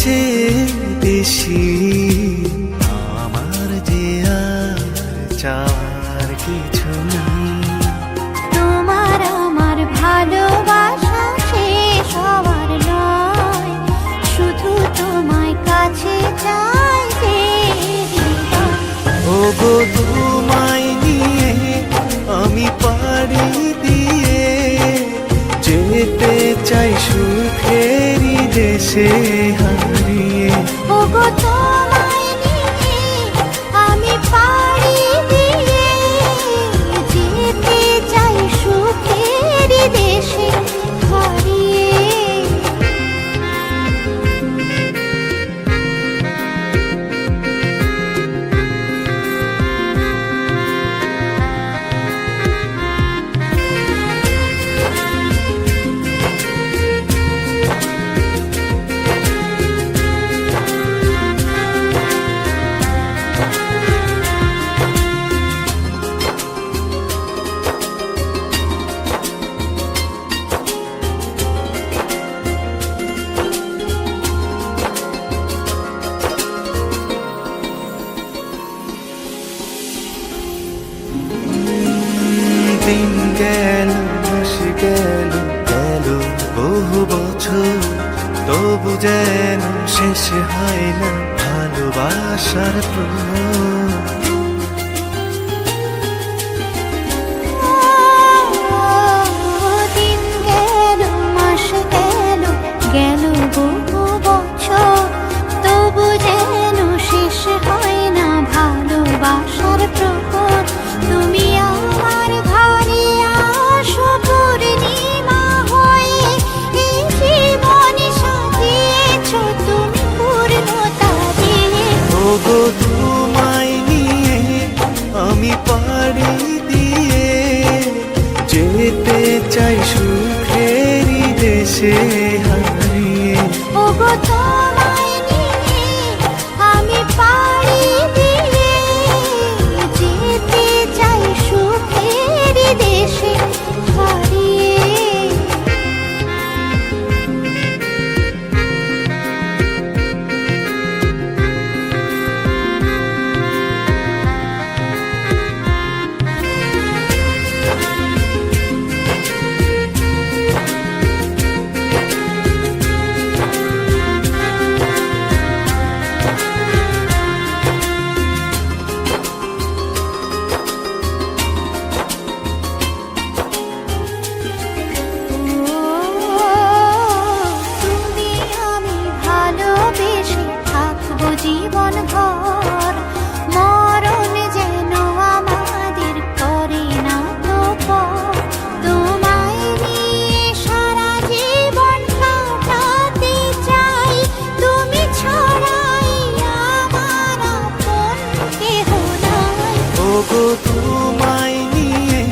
চেয়ে বেশি আমার যে আর চাওয়ার কিছু নেই। তোমার আমার ভালোবাসা শেষ হওয়ার নয়, শুধু তোমায় কাছে চাই যে হৃদয়। ওগো তোমায় নিয়ে আমি পাড়ি দিয়ে যেতে চাই সুখেরই দেশে হারিয়ে। ওগো তোমায় নিয়ে আমি পাড়ি দিয়ে যেতে চাই সুখের দেশে হারিয়ে। দিন গেল মাস গেল গেল বহু বছর, তবু যেন শেষ হয় না ভালোবাসার প্রহর। দিন গেল মাস গেল গেল বহু বছর, তবু যেন শেষ হয় না ভালোবাসার প্রহর। তুমি আমার ঘরে আসো পূর্ণিমা হয়ে, এই জীবন সাজিয়েছ তুমি পূর্ণতা দিয়ে। ওগো তোমায় নিয়ে আমি পাড়ি দিয়ে যেতে চাই সুখেরই দেশে হারিয়ে। ওগো তোমায় নিয়ে আমি পাড়ি দিয়ে যেতে চাই সুখের দেশে হারিয়ে। তুমি আমি ভালোবেসে থাকবো জীবন ভর, মরণ যেন আমাদের করে না তো পর। তোমায় নিয়ে সারা জীবন কাটাতে চাই, তুমি ছড়াই আমার আপন কেহ নাই। ওগো তোমায় নিয়ে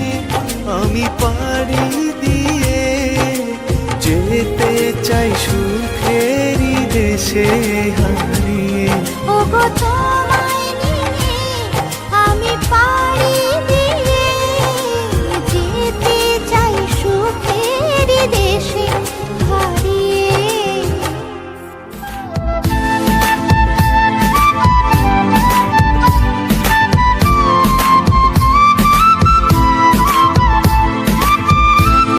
আমি পাড়ি দিয়ে যেতে চাই সুখেরই দেশে হারিয়ে। ওগো তোমায় নিয়ে আমি